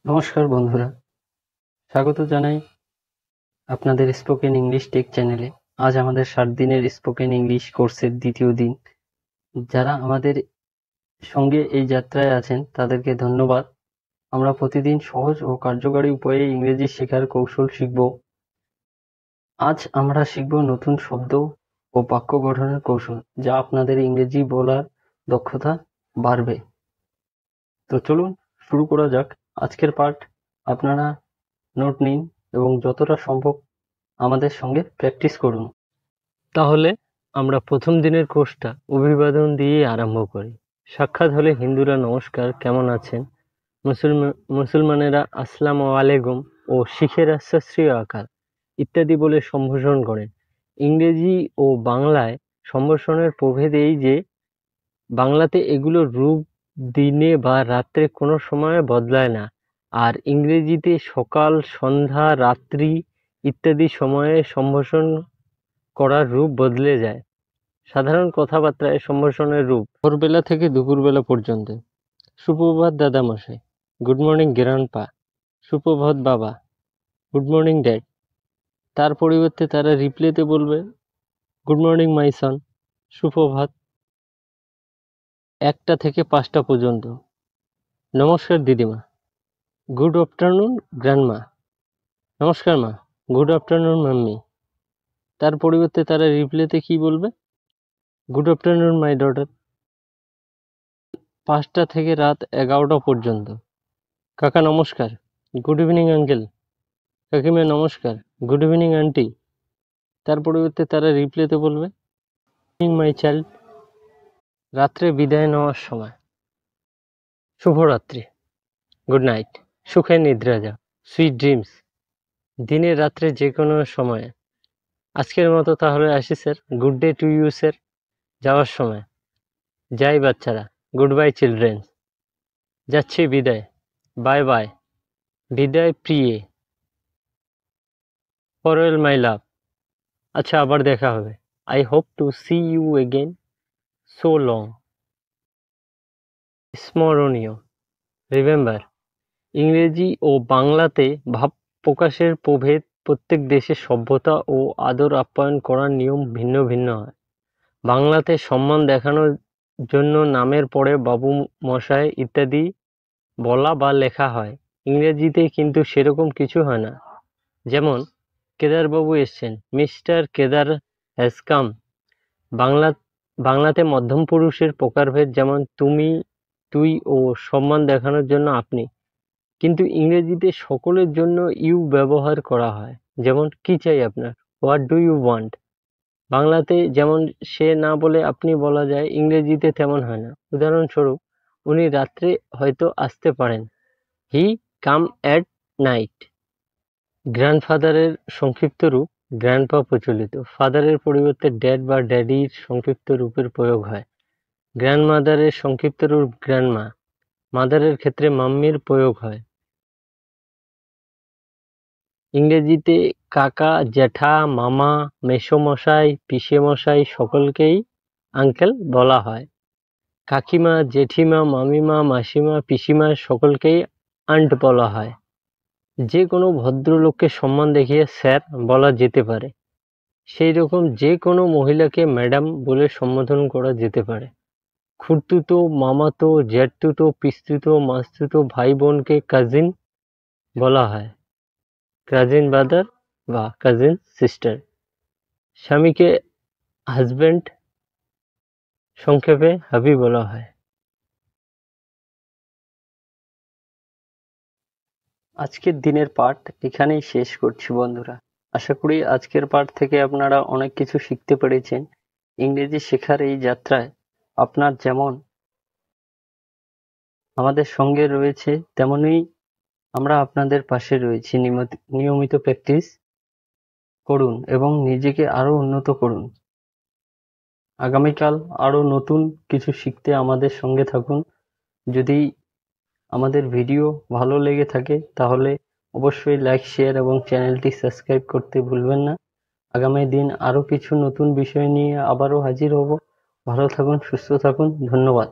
নমস্কার বন্ধুরা, স্বাগত জানাই আপনাদের স্পোকেন ইংলিশ টেক চ্যানেলে। আজ আমাদের 7 দিনের স্পোকেন ইংলিশ কোর্সের দ্বিতীয় দিন। যারা আমাদের সঙ্গে এই যাত্রায় আছেন তাদেরকে ধন্যবাদ। আমরা প্রতিদিন সহজ ও কার্যকরী উপায়ে ইংরেজি শেখার কৌশল শিখব। আজ আমরা শিখব নতুন শব্দ ও বাক্য গঠনের কৌশল, যা আপনাদের ইংরেজি বলার দক্ষতা বাড়বে। তো চলুন শুরু করা যাক আজকের পাঠ। আপনারা নোট নিন এবং যতটা সম্ভব আমাদের সঙ্গে প্র্যাকটিস করুন। তাহলে আমরা প্রথম দিনের কোর্সটা অভিবাদন দিয়ে আরম্ভ করি। সাক্ষাৎ হলে হিন্দুরা নমস্কার, কেমন আছেন, মুসলমানেরা আসসালামু আলাইকুম ও শিখেরা সত শ্রী আকাল ইত্যাদি বলে সম্ভাষণ করেন। ইংরেজি ও বাংলায় সম্ভাষণের প্রভেদ এই যে বাংলাতে এগুলোর রূপ দিনে বা রাত্রে কোনো সময় বদলায় না, আর ইংরেজিতে সকাল, সন্ধ্যা, রাত্রি ইত্যাদি সময়ে সম্ভাষণ করার রূপ বদলে যায়। সাধারণ কথাবার্তায় সম্ভাষণের রূপ: ভোরবেলা থেকে দুপুরবেলা পর্যন্ত। সুপ্রভাত দাদামশাই, গুড মর্নিং গ্র্যান্ডপা। সুপ্রভাত বাবা, গুড মর্নিং ড্যাড। তার পরিবর্তে তারা রিপ্লাইতে বলবে গুড মর্নিং মাই সন, সুপ্রভাত। 1টা থেকে 5টা পর্যন্ত। নমস্কার দিদিমা, গুড আফটারনুন গ্র্যান্ডমা। নমস্কার মা, গুড আফটারনুন মাম্মি। তার পরিবর্তে তারা রিপ্লাইতে কি বলবে? Good afternoon my daughter. 5টা থেকে রাত 11টা পর্যন্ত। কাকা নমস্কার, গুড ইভিনিং আঙ্কেল। কাকিমা নমস্কার, গুড ইভিনিং আন্টি। তার পরিবর্তে তারা রিপ্লাইতে বলবে ইভিনিং মাই চাইল্ড। রাত্রে বিদায় নেওয়ার সময়: শুভরাত্রি, গুড নাইট, সুখে নিদ্রা যাও, সুইট ড্রিমস। দিনে রাত্রে যে কোনো সময়ে। আজকের মতো তাহলে আসি sir, good day to you sir. যাওয়ার সময়: যাই বাচ্চারা, গুড বাই চিলড্রেন। যাচ্ছি বিদায়, বাই বাই, বিদায় প্রিয়ে। ফরওয়েল মাই লাভ, আচ্ছা আবার দেখা হবে। I hope to see you again, so long. স্মরণীয়: রিমেম্বার। ইংরেজি ও বাংলাতে ভাব প্রকাশের প্রভেদ। প্রত্যেক দেশের সভ্যতা ও আদর আপ্যায়ন করার নিয়ম ভিন্ন ভিন্ন হয়। বাংলাতে সম্মান দেখানোর জন্য নামের পরে বাবু, মশাই ইত্যাদি বলা বা লেখা হয়। ইংরেজিতে কিন্তু সেরকম কিছু হয় না। যেমন কেদারবাবু এসছেন, মিস্টার কেদার হ্যাজ কাম। বাংলাতে মধ্যম পুরুষের প্রকারভেদ, যেমন তুমি, তুই ও সম্মান দেখানোর জন্য আপনি। কিন্তু ইংরেজিতে সকলের জন্য ইউ ব্যবহার করা হয়। যেমন কি চাই আপনার, হোয়াট ডু ইউ ওয়ান্ট। বাংলাতে যেমন সে না বলে আপনি বলা যায়, ইংরেজিতে তেমন হয় না। উদাহরণস্বরূপ, উনি রাত্রে হয়তো আসতে পারেন, হি কাম অ্যাট নাইট। গ্র্যান্ডফাদারের সংক্ষিপ্ত রূপ গ্র্যান্ডপা প্রচলিত। ফাদারের পরিবর্তে ড্যাড বা ড্যাডির সংক্ষিপ্ত রূপের প্রয়োগ হয়। গ্র্যান্ডমাদারের সংক্ষিপ্ত রূপ গ্র্যান্ডমা। মাদারের ক্ষেত্রে মাম্মির প্রয়োগ হয়। ইংরেজিতে কাকা, জ্যাঠা, মামা, মেসোমশাই, পিসেমশাই সকলকেই আঙ্কেল বলা হয়। কাকিমা, জেঠিমা, মামিমা, মাসিমা, পিসিমা সকলকেই আন্ট বলা হয়। যে কোনো ভদ্রলোককে সম্মান দেখিয়ে স্যার বলা যেতে পারে। সেই রকম যে কোনো মহিলাকে ম্যাডাম বলে সম্বোধন করা যেতে পারে। খুড়তুতো, মামাতো, জ্যাঠতুতো, পিসতুতো, মাসতুতো ভাই বোনকে কাজিন বলা হয়, কাজিন ব্রাদার বা কাজিন সিস্টার। স্বামীকে হাজব্যান্ড, সংক্ষেপে হাবি বলা হয়। আজকের দিনের পাঠ এখানেই শেষ করছি বন্ধুরা। আশা করি আজকের পাঠ থেকে আপনারা অনেক কিছু শিখতে পেরেছেন। ইংরেজি শেখার এই যাত্রায় আপনার যেমন আমাদের সঙ্গে রয়েছে, তেমনই আমরা আপনাদের পাশে রয়েছি। নিয়মিত প্র্যাকটিস করুন এবং নিজেকে আরো উন্নত করুন। আগামীকাল আরো নতুন কিছু শিখতে আমাদের সঙ্গে থাকুন। যদি আমাদের ভিডিও ভালো লেগে থাকে তাহলে অবশ্যই লাইক, শেয়ার এবং চ্যানেলটি সাবস্ক্রাইব করতে ভুলবেন না। আগামী দিন আরো কিছু নতুন বিষয় নিয়ে আবারও হাজির হব। ভালো থাকুন, সুস্থ থাকুন। ধন্যবাদ।